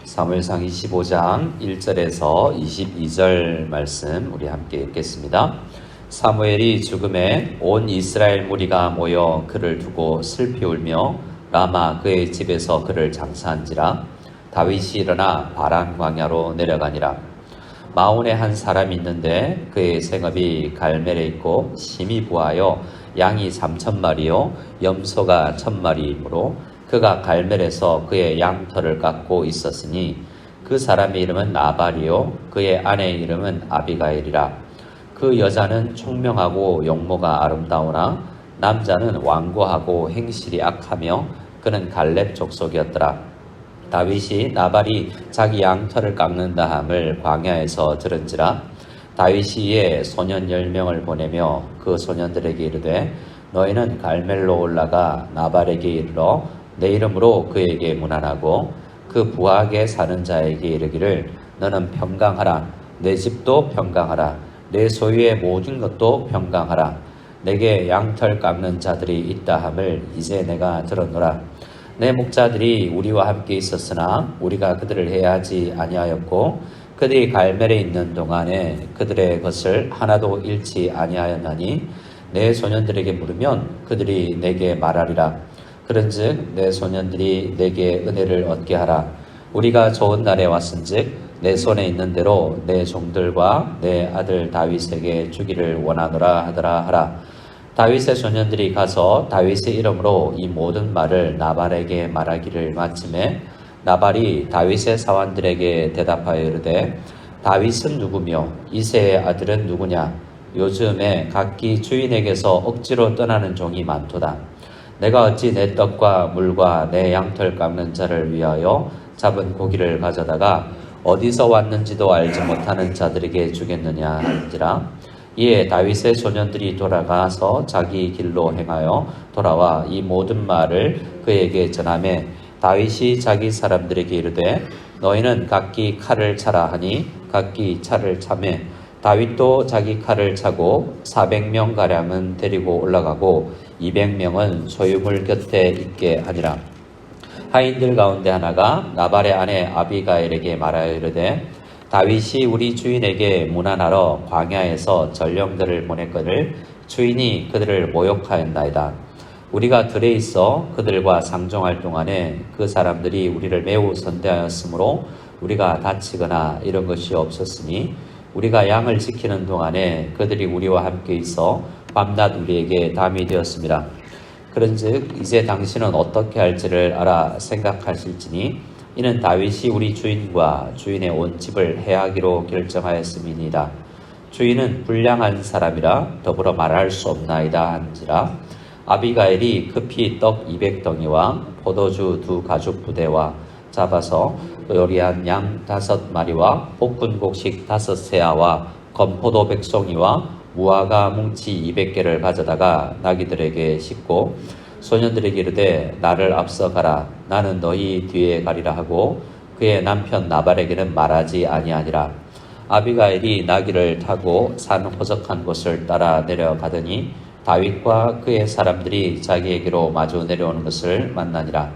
사무엘상 25장 1절에서 22절 말씀 우리 함께 읽겠습니다. 사무엘이 죽음에 온 이스라엘 무리가 모여 그를 두고 슬피 울며 라마 그의 집에서 그를 장사한지라. 다윗이 일어나 바란 광야로 내려가니라. 마온에 한 사람이 있는데 그의 생업이 갈멜에 있고 심히 부하여 양이 3,000마리요 염소가 1,000마리이므로 그가 갈멜에서 그의 양털을 깎고 있었으니 그 사람의 이름은 나발이요 그의 아내의 이름은 아비가일이라. 그 여자는 총명하고 용모가 아름다우나 남자는 완고하고 행실이 악하며 그는 갈렙 족속이었더라. 다윗이 나발이 자기 양털을 깎는다 함을 광야에서 들은지라. 다윗이 이에 소년 10명을 보내며 그 소년들에게 이르되 너희는 갈멜로 올라가 나발에게 이르러 내 이름으로 그에게 문안하고 그 부하게 사는 자에게 이르기를 너는 평강하라. 내 집도 평강하라. 내 소유의 모든 것도 평강하라. 내게 양털 깎는 자들이 있다 함을 이제 내가 들었노라. 내 목자들이 우리와 함께 있었으나 우리가 그들을 해하지 아니하였고 그들이 갈멜에 있는 동안에 그들의 것을 하나도 잃지 아니하였나니 내 소년들에게 물으면 그들이 내게 말하리라. 그런즉 내 소년들이 내게 은혜를 얻게 하라. 우리가 좋은 날에 왔은즉 내 손에 있는 대로 내 종들과 내 아들 다윗에게 주기를 원하노라 하더라 하라. 다윗의 소년들이 가서 다윗의 이름으로 이 모든 말을 나발에게 말하기를 마침에 나발이 다윗의 사환들에게 대답하여 이르되 다윗은 누구며 이새의 아들은 누구냐? 요즘에 각기 주인에게서 억지로 떠나는 종이 많도다. 내가 어찌 내 떡과 물과 내 양털 깎는 자를 위하여 잡은 고기를 가져다가 어디서 왔는지도 알지 못하는 자들에게 주겠느냐 하는지라. 이에 다윗의 소년들이 돌아가서 자기 길로 행하여 돌아와 이 모든 말을 그에게 전하매 다윗이 자기 사람들에게 이르되 너희는 각기 칼을 차라 하니 각기 차를 차매 다윗도 자기 칼을 차고 400명가량은 데리고 올라가고 200명은 소유물 곁에 있게 하니라. 하인들 가운데 하나가 나발의 아내 아비가일에게 말하여 이르되 다윗이 우리 주인에게 문안하러 광야에서 전령들을 보냈거늘 주인이 그들을 모욕하였나이다. 우리가 들에 있어 그들과 상종할 동안에 그 사람들이 우리를 매우 선대하였으므로 우리가 다치거나 이런 것이 없었으니 우리가 양을 지키는 동안에 그들이 우리와 함께 있어 밤낮 우리에게 담이 되었습니다. 그런즉 이제 당신은 어떻게 할지를 알아 생각하실지니 이는 다윗이 우리 주인과 주인의 온 집을 해하기로 결정하였음이니이다. 주인은 불량한 사람이라 더불어 말할 수 없나이다 한지라. 아비가일이 급히 떡 200덩이와 포도주 2가죽 부대와 잡아서 요리한 양 5마리와 볶은 곡식 5세아와 건포도 100송이와 무화과 뭉치 200개를 가져다가 나귀들에게 싣고 소년들에게 이르되 나를 앞서 가라. 나는 너희 뒤에 가리라 하고 그의 남편 나발에게는 말하지 아니하니라. 아비가일이 나귀를 타고 산 호적한 곳을 따라 내려가더니 다윗과 그의 사람들이 자기에게로 마주 내려오는 것을 만나니라.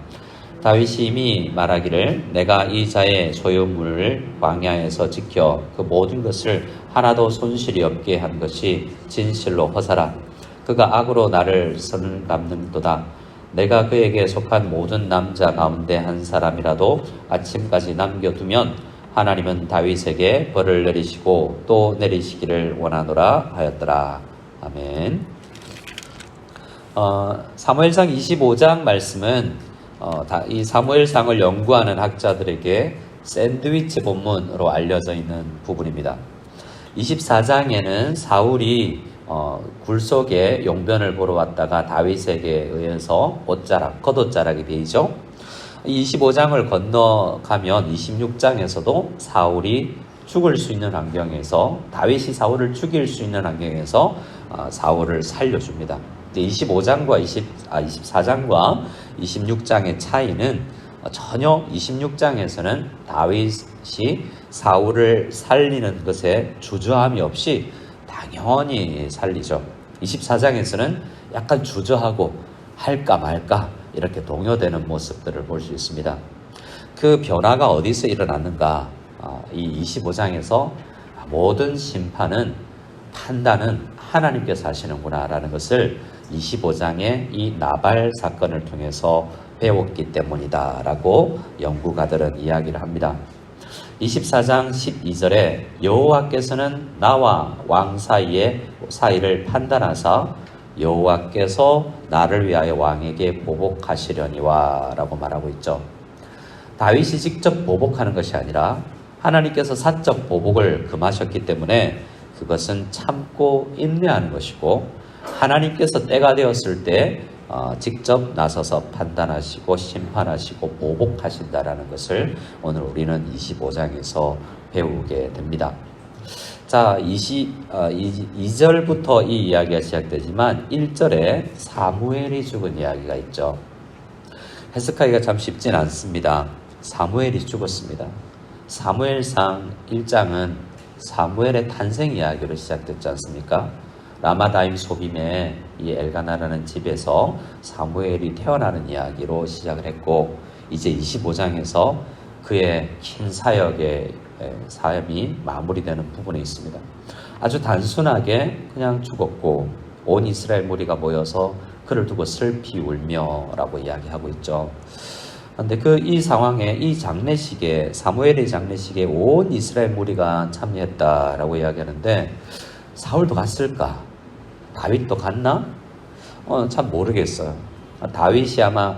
다윗이 이미 말하기를 내가 이 자의 소유물을 광야에서 지켜 그 모든 것을 하나도 손실이 없게 한 것이 진실로 허사라. 그가 악으로 나를 선감는도다. 내가 그에게 속한 모든 남자 가운데 한 사람이라도 아침까지 남겨두면 하나님은 다윗에게 벌을 내리시고 또 내리시기를 원하노라 하였더라. 아멘. 사무엘상 25장 말씀은 이 사무엘상을 연구하는 학자들에게 샌드위치 본문으로 알려져 있는 부분입니다. 24장에는 사울이 굴 속에 용변을 보러 왔다가 다윗에게 의해서 겉옷자락이 베이죠. 25장을 건너가면 26장에서도 사울이 죽을 수 있는 환경에서 다윗이 사울을 죽일 수 있는 환경에서 사울을 살려줍니다. 25장과 24장과 26장의 차이는 전혀 26장에서는 다윗이 사울을 살리는 것에 주저함이 없이 당연히 살리죠. 24장에서는 약간 주저하고 할까 말까 이렇게 동요되는 모습들을 볼 수 있습니다. 그 변화가 어디서 일어났는가? 이 25장에서 모든 심판은 판단은 하나님께서 하시는구나라는 것을 25장의 이 나발 사건을 통해서 배웠기 때문이다라고 연구가들은 이야기를 합니다. 24장 12절에 여호와께서는 나와 왕 사이를 판단하사 여호와께서 나를 위하여 왕에게 보복하시려니와 라고 말하고 있죠. 다윗이 직접 보복하는 것이 아니라 하나님께서 사적 보복을 금하셨기 때문에 그것은 참고 인내하는 것이고, 하나님께서 때가 되었을 때 직접 나서서 판단하시고 심판하시고 보복하신다라는 것을 오늘 우리는 25장에서 배우게 됩니다. 자, 2절부터 이 이야기가 시작되지만 1절에 사무엘이 죽은 이야기가 있죠. 해석하기가 참 쉽진 않습니다. 사무엘이 죽었습니다. 사무엘상 1장은 사무엘의 탄생 이야기로 시작됐지 않습니까? 라마다임 소빔의 이 엘가나라는 집에서 사무엘이 태어나는 이야기로 시작을 했고, 이제 25장에서 그의 긴 사역의 삶이 마무리되는 부분에 있습니다. 아주 단순하게 그냥 죽었고 온 이스라엘 무리가 모여서 그를 두고 슬피 울며라고 이야기하고 있죠. 그런데 이 상황에, 이 장례식에, 사무엘의 장례식에 온 이스라엘 무리가 참여했다라고 이야기하는데, 사울도 갔을까? 다윗도 갔나? 참 모르겠어요. 다윗이 아마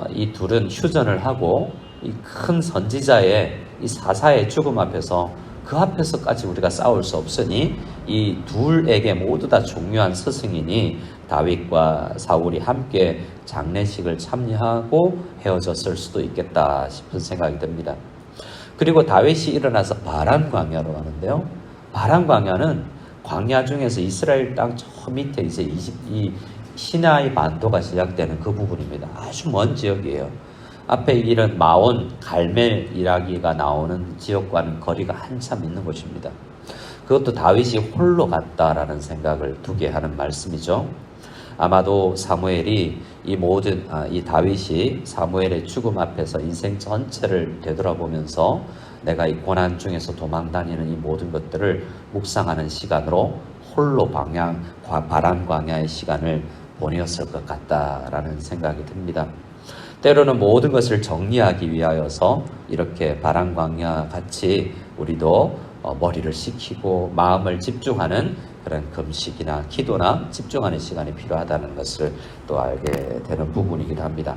이 둘은 휴전을 하고 이 큰 선지자의 이 사사의 죽음 앞에서, 그 앞에서까지 우리가 싸울 수 없으니 이 둘에게 모두 다 중요한 스승이니 다윗과 사울이 함께 장례식을 참여하고 헤어졌을 수도 있겠다 싶은 생각이 듭니다. 그리고 다윗이 일어나서 바란 광야로 가는데요. 바란 광야는 광야 중에서 이스라엘 땅 저 밑에 이제 이 시나이 반도가 시작되는 그 부분입니다. 아주 먼 지역이에요. 앞에 이런 마온, 갈멜 이야기가 나오는 지역과는 거리가 한참 있는 곳입니다. 그것도 다윗이 홀로 갔다라는 생각을 두게 하는 말씀이죠. 아마도 사무엘이 이 다윗이 사무엘의 죽음 앞에서 인생 전체를 되돌아보면서 내가 이 고난 중에서 도망다니는 이 모든 것들을 묵상하는 시간으로 홀로 바란 광야의 시간을 보내었을 것 같다라는 생각이 듭니다. 때로는 모든 것을 정리하기 위하여서 이렇게 바란 광야 같이 우리도 머리를 식히고 마음을 집중하는 그런 금식이나 기도나 집중하는 시간이 필요하다는 것을 또 알게 되는 부분이기도 합니다.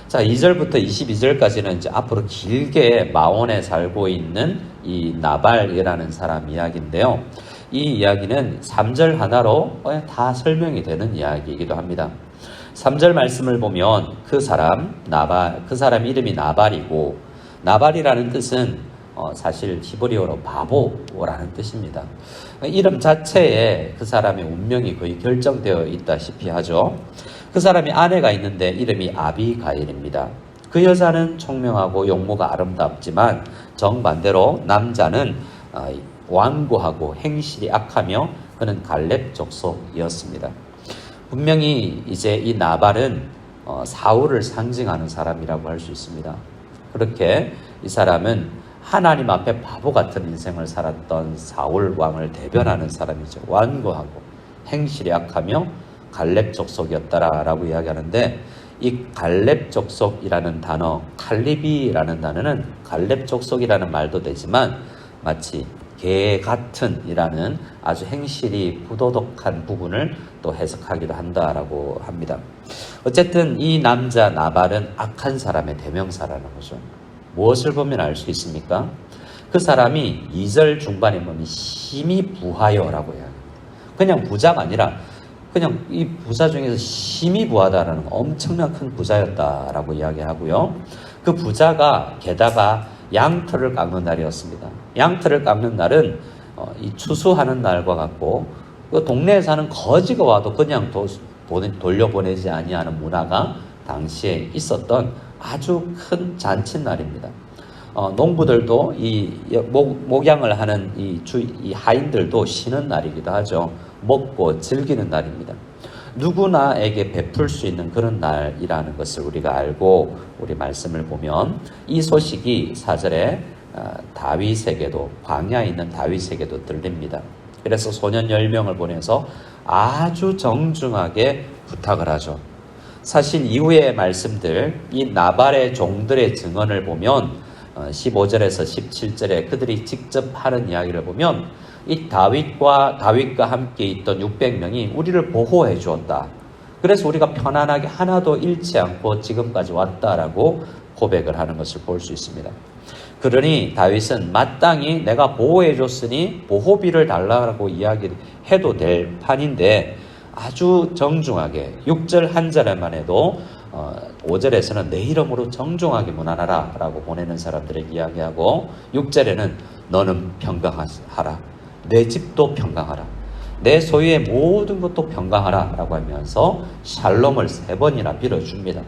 자, 2절부터 22절까지는 이제 앞으로 길게 마온에 살고 있는 이 나발이라는 사람 이야기인데요. 이 이야기는 3절 하나로 다 설명이 되는 이야기이기도 합니다. 3절 말씀을 보면 그 사람 이름이 나발이고, 나발이라는 뜻은 사실 히브리어로 바보라는 뜻입니다. 이름 자체에 그 사람의 운명이 거의 결정되어 있다시피 하죠. 그 사람이 아내가 있는데 이름이 아비가일입니다. 그 여자는 총명하고 용모가 아름답지만 정반대로 남자는 완고하고 행실이 악하며 그는 갈렙 족속이었습니다. 분명히 이제 이 나발은 사울을 상징하는 사람이라고 할 수 있습니다. 그렇게 이 사람은 하나님 앞에 바보 같은 인생을 살았던 사울 왕을 대변하는 사람이죠. 완고하고 행실이 악하며 갈렙 족속이었다라고 이야기하는데, 이 갈렙 족속이라는 단어, 칼리비라는 단어는 갈렙 족속이라는 말도 되지만 마치 개 같은 이라는 아주 행실이 부도덕한 부분을 또 해석하기도 한다라고 합니다. 어쨌든 이 남자 나발은 악한 사람의 대명사라는 거죠. 무엇을 보면 알 수 있습니까? 그 사람이 2절 중반에 보면 심히 부하여라고 해요. 그냥 부자가 아니라 그냥 이 부자 중에서 심히 부하다라는 엄청난 큰 부자였다라고 이야기하고요. 그 부자가 게다가 양털을 깎는 날이었습니다. 양털을 깎는 날은 이 추수하는 날과 같고, 그 동네에 사는 거지가 와도 그냥 돌려보내지 아니하는 문화가 당시에 있었던 아주 큰 잔칫날입니다. 농부들도 이 목양을 하는 이 하인들도 쉬는 날이기도 하죠. 먹고 즐기는 날입니다. 누구나에게 베풀 수 있는 그런 날이라는 것을 우리가 알고 우리 말씀을 보면 이 소식이 4절에 다윗에게도 광야에 있는 다윗에게도 들립니다. 그래서 소년 10명을 보내서 아주 정중하게 부탁을 하죠. 사실 이후의 말씀들, 이 나발의 종들의 증언을 보면 15절에서 17절에 그들이 직접 하는 이야기를 보면 이 다윗과 함께 있던 600명이 우리를 보호해 주었다. 그래서 우리가 편안하게 하나도 잃지 않고 지금까지 왔다라고 고백을 하는 것을 볼 수 있습니다. 그러니 다윗은 마땅히 내가 보호해 줬으니 보호비를 달라고 이야기해도 될 판인데 아주 정중하게 6절 한 절에만 해도 5절에서는 내 이름으로 정중하게 문안하라 라고 보내는 사람들에게 이야기하고 6절에는 너는 평강하라, 내 집도 평강하라, 내 소유의 모든 것도 평강하라 라고 하면서 샬롬을 3번이나 빌어줍니다.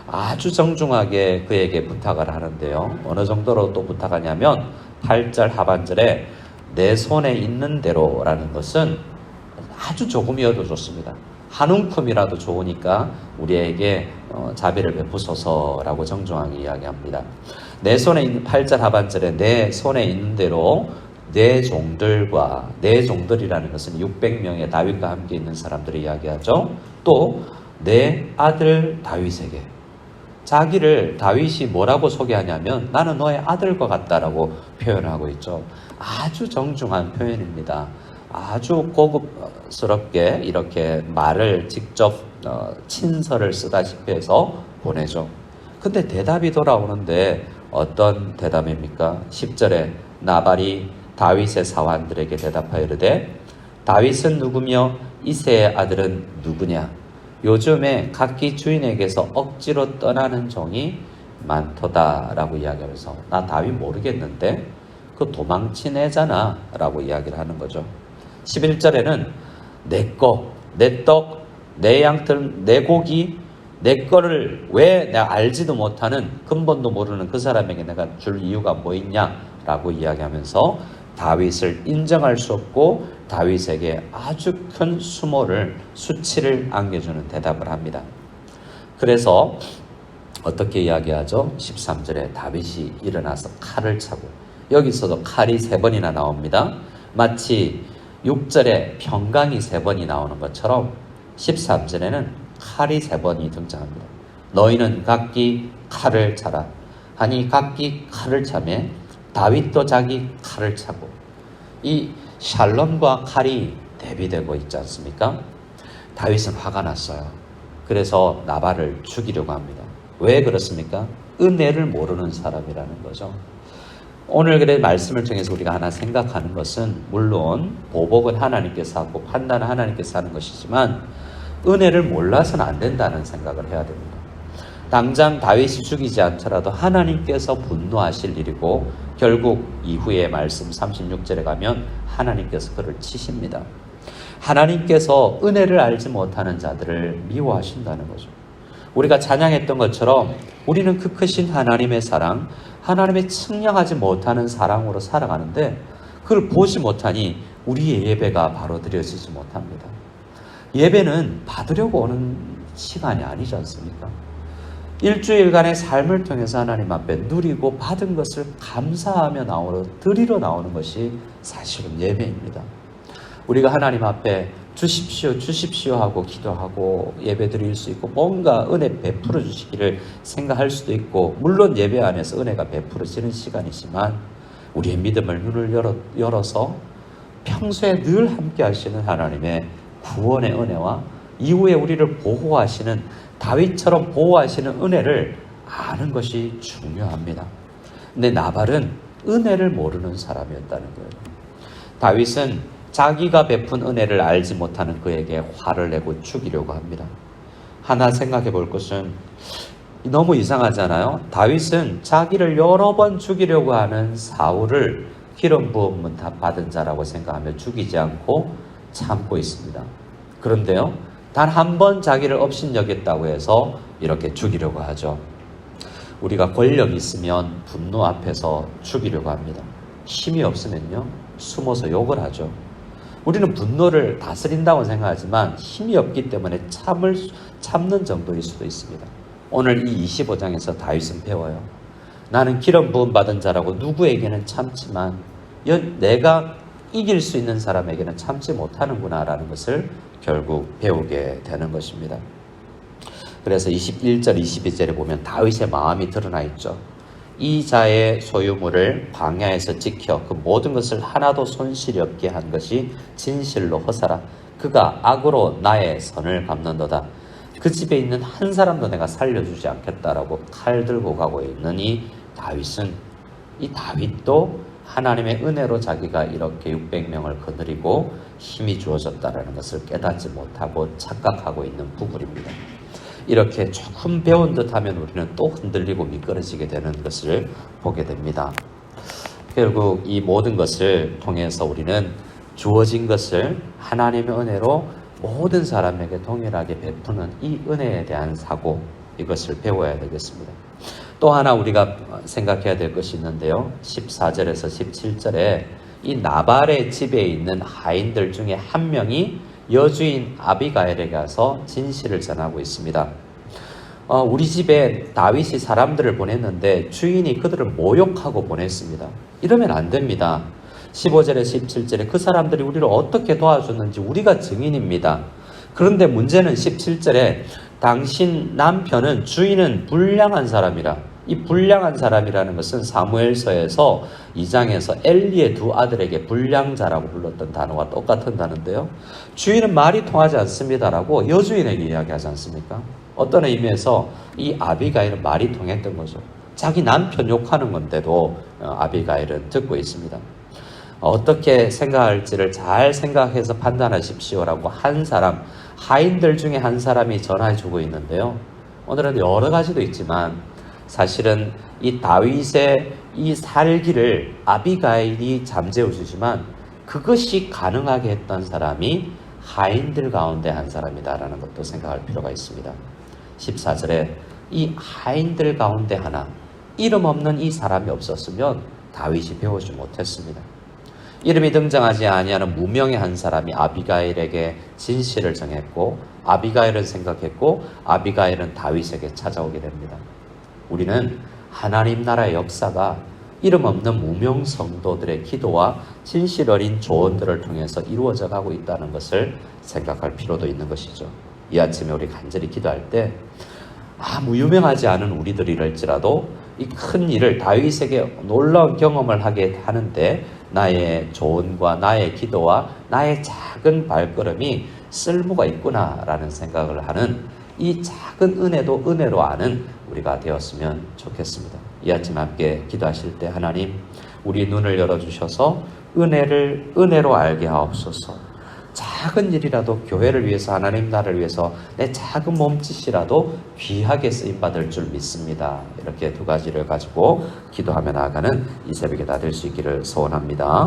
아주 정중하게 그에게 부탁을 하는데요. 어느 정도로 또 부탁하냐면 8절 하반절에 내 손에 있는 대로라는 것은 아주 조금이어도 좋습니다. 한 움큼이라도 좋으니까 우리에게 자비를 베푸소서라고 정중하게 이야기합니다. 내 손에 있는 8절 하반절에 내 손에 있는 대로 내 종들이라는 것은 600명의 다윗과 함께 있는 사람들을 이야기하죠. 또 내 아들 다윗에게, 자기를 다윗이 뭐라고 소개하냐면 나는 너의 아들과 같다라고 표현하고 있죠. 아주 정중한 표현입니다. 아주 고급스럽게 이렇게 말을 직접 친서를 쓰다시피 해서 보내죠. 근데 대답이 돌아오는데 어떤 대답입니까? 10절에 나발이 다윗의 사환들에게 대답하여 이르되 다윗은 누구며 이새의 아들은 누구냐? 요즘에 각기 주인에게서 억지로 떠나는 종이 많도다 라고 이야기하면서 나 다윗 모르겠는데 그 도망친 애잖아 라고 이야기를 하는 거죠. 11절에는 내 거, 내 떡, 내 양털, 내 고기, 내 거를 왜 내가 알지도 못하는 근본도 모르는 그 사람에게 내가 줄 이유가 뭐 있냐라고 이야기하면서 다윗을 인정할 수 없고 다윗에게 아주 큰 수치를 안겨주는 대답을 합니다. 그래서 어떻게 이야기하죠? 13절에 다윗이 일어나서 칼을 차고, 여기서도 칼이 3번이나 나옵니다. 마치 6절에 평강이 3번이 나오는 것처럼 13절에는 칼이 3번이 등장합니다. 너희는 각기 칼을 차라 하니 각기 칼을 차매 다윗도 자기 칼을 차고, 이 샬롬과 칼이 대비되고 있지 않습니까? 다윗은 화가 났어요. 그래서 나발을 죽이려고 합니다. 왜 그렇습니까? 은혜를 모르는 사람이라는 거죠. 오늘 그래 말씀을 통해서 우리가 하나 생각하는 것은 물론 보복은 하나님께서 하고 판단은 하나님께서 하는 것이지만 은혜를 몰라서는 안 된다는 생각을 해야 됩니다. 당장 다윗이 죽이지 않더라도 하나님께서 분노하실 일이고 결국 이후의 말씀 36절에 가면 하나님께서 그를 치십니다. 하나님께서 은혜를 알지 못하는 자들을 미워하신다는 거죠. 우리가 찬양했던 것처럼 우리는 그 크신 하나님의 사랑, 하나님의 측량하지 못하는 사랑으로 살아가는데 그걸 보지 못하니 우리의 예배가 바로 드려지지 못합니다. 예배는 받으려고 오는 시간이 아니지 않습니까? 일주일간의 삶을 통해서 하나님 앞에 누리고 받은 것을 감사하며 드리러 나오는 것이 사실은 예배입니다. 우리가 하나님 앞에 주십시오 하고 기도하고 예배 드릴 수 있고 뭔가 은혜 베풀어 주시기를 생각할 수도 있고, 물론 예배 안에서 은혜가 베풀어지는 시간이지만 우리의 믿음을 눈을 열어서 평소에 늘 함께 하시는 하나님의 구원의 은혜와 이후에 우리를 보호하시는 다윗처럼 보호하시는 은혜를 아는 것이 중요합니다. 근데 나발은 은혜를 모르는 사람이었다는 거예요. 다윗은 자기가 베푼 은혜를 알지 못하는 그에게 화를 내고 죽이려고 합니다. 하나 생각해 볼 것은 너무 이상하잖아요. 다윗은 자기를 여러 번 죽이려고 하는 사울을 기름 부음 받은 자라고 생각하며 죽이지 않고 참고 있습니다. 그런데요, 단 한 번 자기를 업신여겼다고 해서 이렇게 죽이려고 하죠. 우리가 권력이 있으면 분노 앞에서 죽이려고 합니다. 힘이 없으면요, 숨어서 욕을 하죠. 우리는 분노를 다스린다고 생각하지만 힘이 없기 때문에 참는 정도일 수도 있습니다. 오늘 이 25장에서 다윗은 배워요. 나는 기름 부음 받은 자라고 누구에게는 참지만 내가 이길 수 있는 사람에게는 참지 못하는구나 라는 것을 결국 배우게 되는 것입니다. 그래서 21절 22절에 보면 다윗의 마음이 드러나 있죠. 이 자의 소유물을 광야에서 지켜 그 모든 것을 하나도 손실이 없게 한 것이 진실로 허사라. 그가 악으로 나의 선을 갚는도다. 그 집에 있는 한 사람도 내가 살려주지 않겠다라고 칼 들고 가고 있는 이 다윗은, 이 다윗도 하나님의 은혜로 자기가 이렇게 600명을 거느리고 힘이 주어졌다는 것을 깨닫지 못하고 착각하고 있는 부분입니다. 이렇게 조금 배운 듯하면 우리는 또 흔들리고 미끄러지게 되는 것을 보게 됩니다. 결국 이 모든 것을 통해서 우리는 주어진 것을 하나님의 은혜로 모든 사람에게 동일하게 베푸는 이 은혜에 대한 사고, 이것을 배워야 되겠습니다. 또 하나 우리가 생각해야 될 것이 있는데요. 14절에서 17절에 이 나발의 집에 있는 하인들 중에 한 명이 여주인 아비가일에게 가서 진실을 전하고 있습니다. 우리 집에 다윗이 사람들을 보냈는데 주인이 그들을 모욕하고 보냈습니다. 이러면 안 됩니다. 15절에 17절에 그 사람들이 우리를 어떻게 도와줬는지 우리가 증인입니다. 그런데 문제는 17절에 당신 남편은 주인은 불량한 사람이라. 이 불량한 사람이라는 것은 사무엘서에서 2장에서 엘리의 두 아들에게 불량자라고 불렀던 단어와 똑같은 단어인데요. 주인은 말이 통하지 않습니다라고 여주인에게 이야기하지 않습니까? 어떤 의미에서 이 아비가일은 말이 통했던 거죠. 자기 남편 욕하는 건데도 아비가일은 듣고 있습니다. 어떻게 생각할지를 잘 생각해서 판단하십시오라고 한 사람, 하인들 중에 한 사람이 전화해주고 있는데요. 오늘은 여러 가지도 있지만 사실은 이 다윗의 이 살기를 아비가일이 잠재워 주지만 그것이 가능하게 했던 사람이 하인들 가운데 한 사람이다라는 것도 생각할 필요가 있습니다. 14절에 이 하인들 가운데 하나, 이름 없는 이 사람이 없었으면 다윗이 배우지 못했습니다. 이름이 등장하지 아니하는 무명의 한 사람이 아비가일에게 진실을 정했고, 아비가일은 생각했고, 아비가일은 다윗에게 찾아오게 됩니다. 우리는 하나님 나라의 역사가 이름 없는 무명 성도들의 기도와 진실 어린 조언들을 통해서 이루어져 가고 있다는 것을 생각할 필요도 있는 것이죠. 이 아침에 우리 간절히 기도할 때 아무 유명하지 않은 우리들이랄지라도 이 큰 일을, 다윗에게 놀라운 경험을 하게 하는데 나의 조언과 나의 기도와 나의 작은 발걸음이 쓸모가 있구나라는 생각을 하는 이 작은 은혜도 은혜로 아는 우리가 되었으면 좋겠습니다. 이 아침 함께 기도하실 때 하나님, 우리 눈을 열어주셔서 은혜를 은혜로 알게 하옵소서. 작은 일이라도 교회를 위해서, 하나님 나라를 위해서 내 작은 몸짓이라도 귀하게 쓰임받을 줄 믿습니다. 이렇게 두 가지를 가지고 기도하며 나아가는 이 새벽에 다 될 수 있기를 소원합니다.